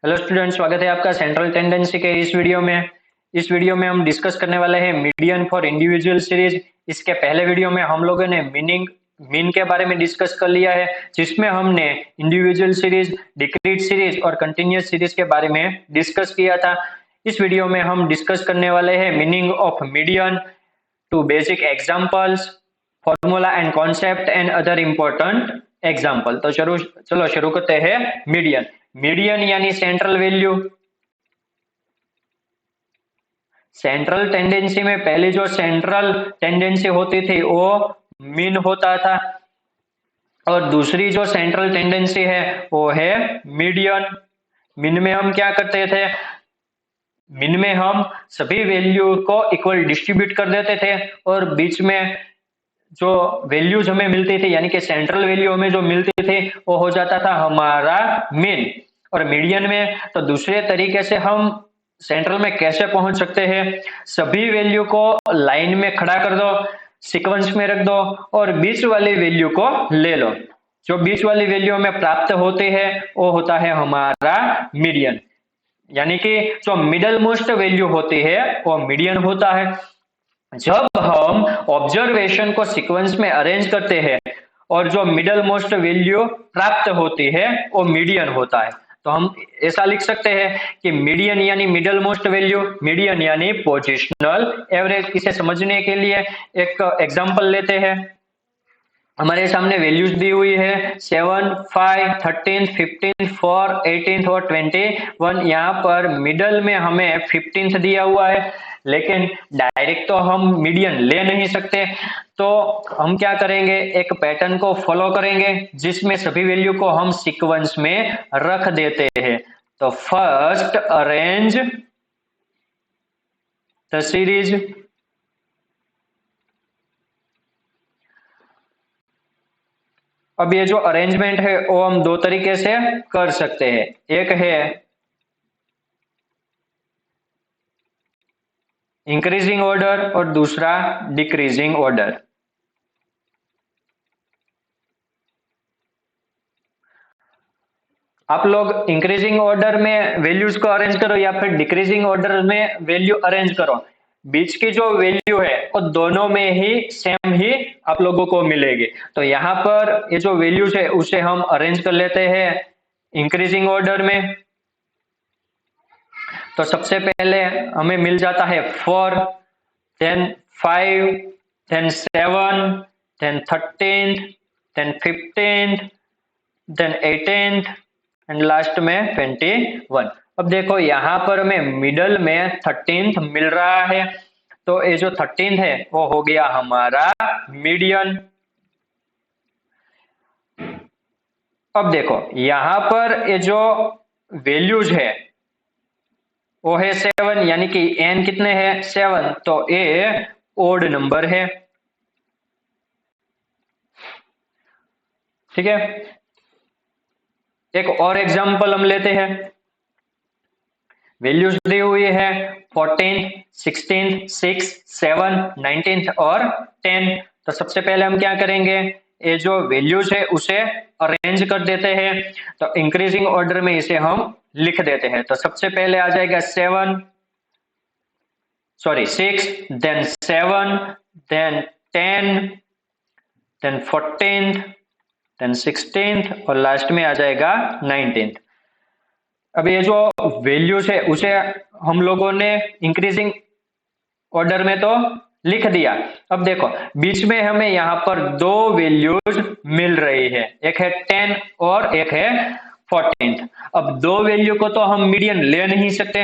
Hello student, स्वागत है आपका सेंट्रल टेंडेंसी के इस वीडियो में हम डिस्कस करने वाले हैं मीडियन फॉर इंडिविजुअल सीरीज। इसके पहले वीडियो में हम लोगों ने मीन के बारे में डिस्कस कर लिया है, जिसमें हमने इंडिविजुअल सीरीज, डिक्रीट सीरीज और कंटिन्यूअस सीरीज के बारे में डिस्कस किया था। इस वीडियो में हम डिस्कस करने वाले हैं meaning of median, to basic examples, formula and concept and other important example. तो चलो शुरू करते हैं। मीडियन मीडियन यानी सेंट्रल वैल्यू। सेंट्रल टेंडेंसी में पहले जो सेंट्रल टेंडेंसी होती थी वो मीन होता था, और दूसरी जो सेंट्रल टेंडेंसी है वो है मीडियन। मीन में हम क्या करते थे? मीन में हम सभी वैल्यू को इक्वल डिस्ट्रीब्यूट कर देते थे, और बीच में जो वैल्यूज हमें मिलती थी, यानी कि सेंट्रल वैल्यू हमें जो मिलती थी, वो हो जाता था हमारा मीन। और मीडियन में तो दूसरे तरीके से हम सेंट्रल में कैसे पहुंच सकते हैं? सभी वैल्यू को लाइन में खड़ा कर दो, सीक्वेंस में रख दो, और बीच वाली वैल्यू को ले लो। जो बीच वाली वैल्यू हमें प्राप्त होती है वो होता है हमारा मीडियन। यानी कि जो मिडल मोस्ट वैल्यू होती है वो मीडियन होता है। जब हम ऑब्जर्वेशन को सीक्वेंस में अरेंज करते हैं और जो मिडल मोस्ट वैल्यू प्राप्त होती है वो मीडियन होता है। तो हम ऐसा लिख सकते हैं कि मीडियन यानी मिडल मोस्ट वैल्यू, मीडियन यानी पोजिशनल एवरेज। इसे समझने के लिए एक एग्जांपल लेते हैं। हमारे सामने वैल्यूज दी हुई है 7, 5, 13, 15, 4, 18 और 21। यहाँ पर मिडल में हमें 15 दिया हुआ है, लेकिन डायरेक्ट तो हम मीडियन ले नहीं सकते। तो हम क्या करेंगे, एक पैटर्न को फॉलो करेंगे जिसमें सभी वैल्यू को हम सीक्वेंस में रख देते हैं। तो फर्स्ट अरेंज द सीरीज। अब ये जो अरेंजमेंट है वो हम दो तरीके से कर सकते हैं। एक है इंक्रीजिंग ऑर्डर और दूसरा डिक्रीजिंग ऑर्डर। आप लोग इंक्रीजिंग ऑर्डर में वैल्यूज को अरेंज करो या फिर डिक्रीजिंग ऑर्डर में वैल्यू अरेंज करो, बीच की जो वैल्यू है वो दोनों में ही सेम ही आप लोगों को मिलेगी। तो यहाँ पर ये जो वैल्यूज है उसे हम अरेंज कर लेते हैं इंक्रीजिंग ऑर्डर में। तो सबसे पहले हमें मिल जाता है 4, then 5, then 7, then 13, then 15, then 18 and last में 21। अब देखो यहाँ पर हमें मिडल में 13 मिल रहा है, तो ये जो 13 है वो हो गया हमारा मीडियन। अब देखो यहाँ पर ये जो वैल्यूज है वो है 7, यानी कि n कितने हैं 7, तो ये ओड नंबर है। ठीक है, एक और एग्जांपल हम लेते हैं। वैल्यूज दी हुई है 14, 16, 6, 7, 19 और 10। तो सबसे पहले हम क्या करेंगे, ये जो वैल्यूज है उसे अरेंज कर देते हैं। तो इंक्रीजिंग ऑर्डर में इसे हम लिख देते हैं। तो सबसे पहले आ जाएगा 6, देन 7, देन 10, देन 14, देन 16 और लास्ट में आ जाएगा 19। अब ये जो वैल्यूज है उसे हम लोगों ने इंक्रीजिंग ऑर्डर में तो लिख दिया। अब देखो बीच में हमें यहाँ पर दो वैल्यूज मिल रही है, एक है 10 और एक है 14। अब दो वैल्यू को तो हम मीडियन ले नहीं सकते,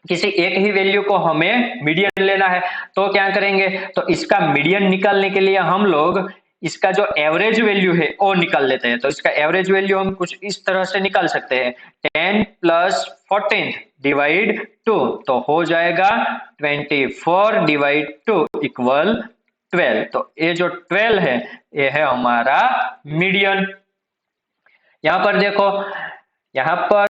किसी एक ही वैल्यू को हमें मीडियन लेना है। तो क्या करेंगे, तो इसका मीडियन निकालने के लिए हम लोग इसका जो एवरेज वैल्यू है वो निकाल लेते हैं। तो इसका एवरेज वैल्यू हम कुछ इस तरह से निकाल सकते हैं, 10 प्लस 14 डिवाइड 2, तो हो जाएगा 24 डिवाइड 2 इक्वल 12। तो ये जो 12 है ये है हमारा मीडियन। यहां पर देखो, यहां पर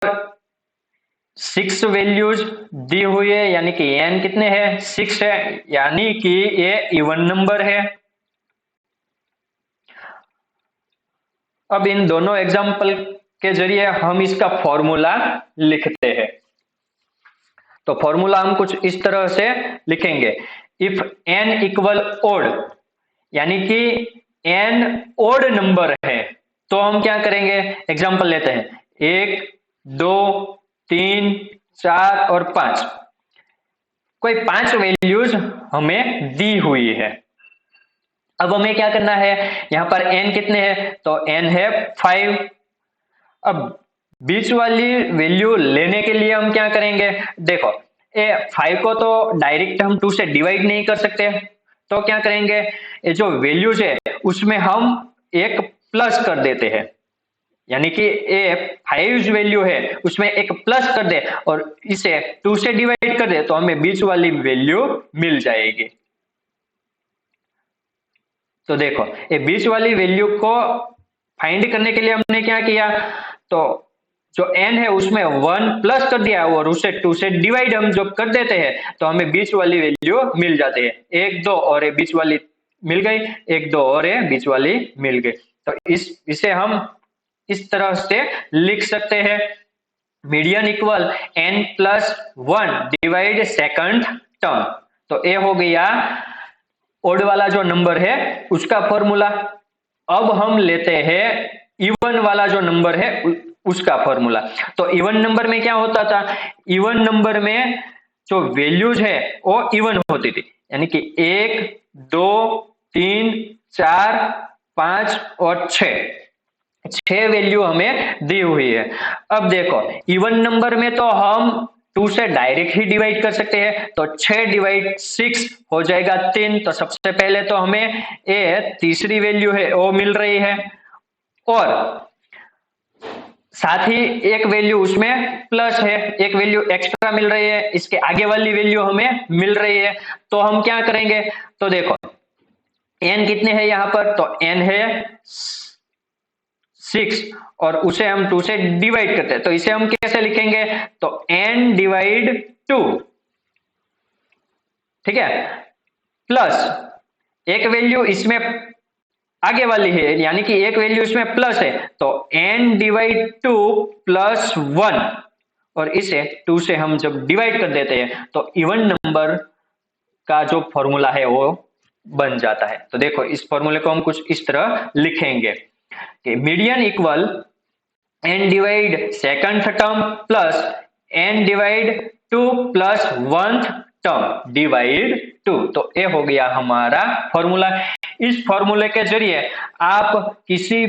6 वैल्यूज दी हुई है, यानी कि n कितने हैं 6 है, यानी कि ये इवन नंबर है। अब इन दोनों एग्जाम्पल के जरिए हम इसका फॉर्मूला लिखते हैं। तो फॉर्मूला हम कुछ इस तरह से लिखेंगे, इफ n इक्वल ओड, यानी कि n ओड नंबर है, तो हम क्या करेंगे, एग्जांपल लेते हैं, 1 2 3 4 और 5, कोई 5 वैल्यूज हमें दी हुई है। अब हमें क्या करना है, यहां पर n कितने हैं, तो n है 5। अब बीच वाली वैल्यू लेने के लिए हम क्या करेंगे, देखो ये 5 को तो डायरेक्ट हम 2 से डिवाइड नहीं कर सकते, तो क्या करेंगे, ये जो वैल्यूज है उसमें हम एक प्लस कर देते हैं, यानी कि ये 5 वैल्यू है उसमें एक प्लस कर दे और इसे 2 से डिवाइड कर दे, तो हमें बीच वाली वैल्यू मिल जाएगी। तो देखो ये बीच वाली वैल्यू को फाइंड करने के लिए हमने क्या किया, तो जो n है उसमें 1 प्लस कर दिया और उसे 2 से डिवाइड हम जब कर देते हैं तो हमें बीच वाली वैल्यू मिल जाती है, 1 2 और ये बीच वाली मिल गई, 1 2 और ये बीच वाली मिल गई। तो इसे हम इस तरह से लिख सकते हैं, median equal n plus 1 divide second term. तो ये हो गया ओड वाला जो नंबर है उसका फॉर्मूला। अब हम लेते हैं इवन वाला जो नंबर है उसका फॉर्मूला। तो इवन नंबर में क्या होता था, इवन नंबर में जो वैल्यूज है वो इवन होती थी, यानी कि 1 2 3 4 5 और 6 वैल्यू हमें दी हुई है। अब देखो इवन नंबर में तो हम 2 से डायरेक्ट ही डिवाइड कर सकते हैं, तो 6 डिवाइड 6 हो जाएगा 3। तो सबसे पहले तो हमें ये तीसरी वैल्यू है वो मिल रही है और साथ ही एक वैल्यू उसमें प्लस है, एक वैल्यू एक्स्ट्रा मिल रही है, इसके आगे वाली वैल्यू हमें मिल रही है। तो हम क्या करेंगे, तो देखो n कितने हैं यहां पर, तो n है 6 और उसे हम 2 से डिवाइड करते हैं, तो इसे हम कैसे लिखेंगे, तो n डिवाइड 2, ठीक है, प्लस एक वैल्यू इसमें आगे वाली है, यानी कि एक वैल्यू इसमें प्लस है, तो n डिवाइड 2 प्लस 1 और इसे 2 से हम जब डिवाइड कर देते हैं तो इवन नंबर का जो फॉर्मूला है वो बन जाता है। तो देखो इस फॉर्मूले को हम कुछ इस तरह लिखेंगे कि median equal n divide second term plus n divide 2 plus 1 term divide 2। तो ये हो गया हमारा फॉर्मूला। इस फॉर्मूले के जरिए आप किसी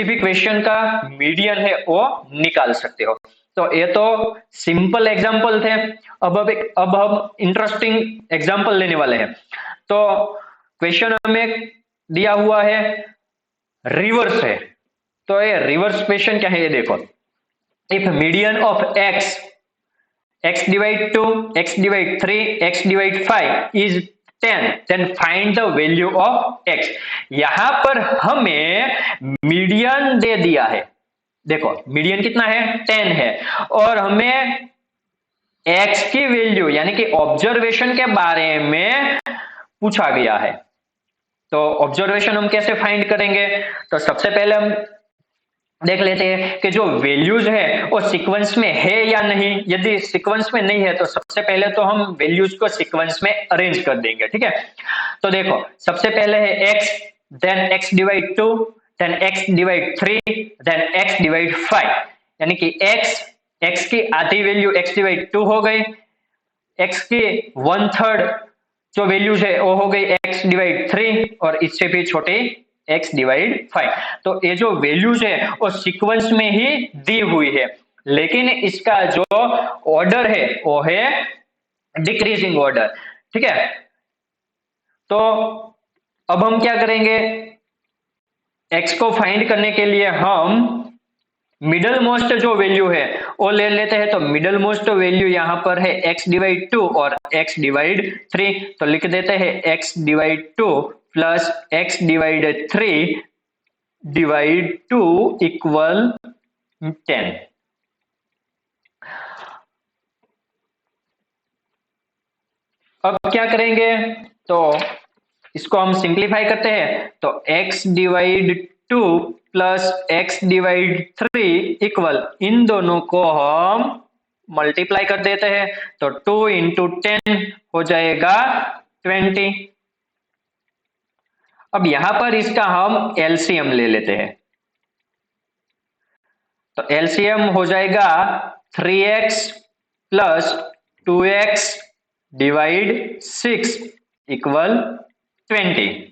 भी क्वेश्चन का मीडियन है वो निकाल सकते हो। तो ये तो सिंपल एग्जांपल थे। अब हम इंटरेस्टिंग एग्जांपल लेने वाले हैं। तो क्वेश्चन हमें दिया हुआ है रिवर्स है, तो ये रिवर्स क्वेश्चन क्या है ये देखो, if median of x divide 2 x divide 3 x divide 5 is 10 then find the value of x। यहां पर हमें मीडियन दे दिया है, देखो मीडियन कितना है 10 है और हमें x की वैल्यू यानी कि ऑब्जर्वेशन के बारे में पूछा गया है। तो ऑब्जर्वेशन हम कैसे फाइंड करेंगे, तो सबसे पहले हम देख लेते हैं कि जो वैल्यूज है वो सीक्वेंस में है या नहीं। यदि सीक्वेंस में नहीं है तो सबसे पहले तो हम वैल्यूज को सीक्वेंस में अरेंज कर देंगे, ठीक है। तो देखो सबसे पहले है x, then x divide 2, then x divide 3, then x divide 5, यानी कि x की आधी वैल्यू x डिवाइड 2 हो गई, x की 1/3 जो वैल्यूज है वो हो गई x डिवाइड 3 और इससे भी छोटी x डिवाइड 5। तो ये जो वैल्यूज है वो सीक्वेंस में ही दी हुई है, लेकिन इसका जो ऑर्डर है वो है डिक्रीजिंग ऑर्डर, ठीक है। तो अब हम क्या करेंगे, x को फाइंड करने के लिए हम मिडल मोस्ट जो वैल्यू है वो ले लेते हैं। तो मिडल मोस्ट वैल्यू यहां पर है x डिवाइड 2 और x डिवाइड 3, तो लिख देते हैं x divide 2 plus x divide 3 divide 2 equal 10। अब क्या करेंगे, तो इसको हम सिंप्लीफाई करते हैं, तो x divide 2 plus x divide 3 equal, इन दोनों को हम मल्टीप्लाई कर देते हैं तो 2 इंटू 10 हो जाएगा 20। अब यहां पर इसका हम एलसीएम ले लेते हैं, तो एलसीएम हो जाएगा 3x plus 2x divide 6 equal 20।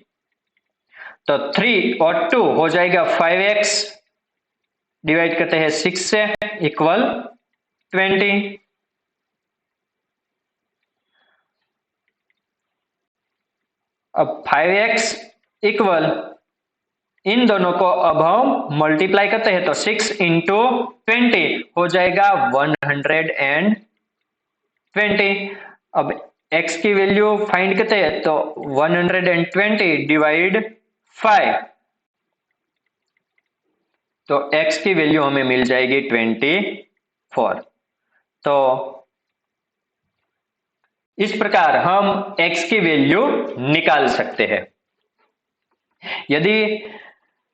तो 3 और 2 हो जाएगा 5x डिवाइड करते हैं 6 से इक्वल 20। अब 5x इक्वल, इन दोनों को अब हम मल्टीप्लाई करते हैं तो 6 इंटू 20 हो जाएगा 120। अब x की वैल्यू फाइंड करते हैं तो 120 डिवाइड 5, तो x की वैल्यू हमें मिल जाएगी 24। तो इस प्रकार हम x की वैल्यू निकाल सकते हैं। यदि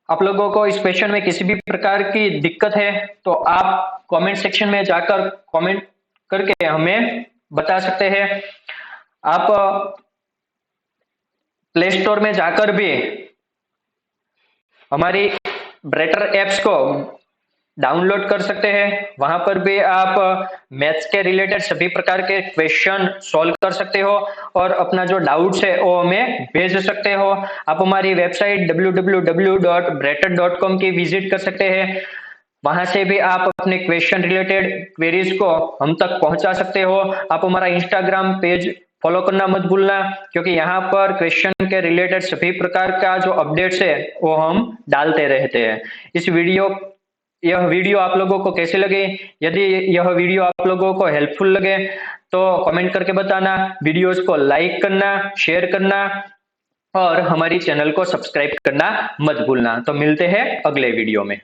आप लोगों को इस क्वेश्चन में किसी भी प्रकार की दिक्कत है तो आप कमेंट सेक्शन में जाकर कमेंट करके हमें बता सकते हैं। आप प्ले स्टोर में जाकर भी हमारी ब्रेटर एप्स को डाउनलोड कर सकते हैं, वहां पर भी आप मैथ्स के रिलेटेड सभी प्रकार के क्वेश्चन सॉल्व कर सकते हो और अपना जो डाउट्स है वो हमें भेज सकते हो। आप हमारी वेबसाइट www.bretter.com की विजिट कर सकते हैं, वहां से भी आप अपने क्वेश्चन रिलेटेड क्वेरीज को हम तक पहुंचा सकते हो। आप हमारा इंस्टाग्राम पेज फॉलो करना मत भूलना, क्योंकि यहाँ पर क्वेश्चन के रिलेटेड सभी प्रकार का जो अपडेट्स है वो हम डालते रहते हैं। यह वीडियो आप लोगों को कैसे लगे? यदि यह वीडियो आप लोगों को हेल्पफुल लगे तो कमेंट करके बताना, वीडियोस को लाइक करना, शेयर करना और हमारी चैनल को सब्सक्राइब करना मत भूलना। तो मिलते हैं अगले वीडियो में।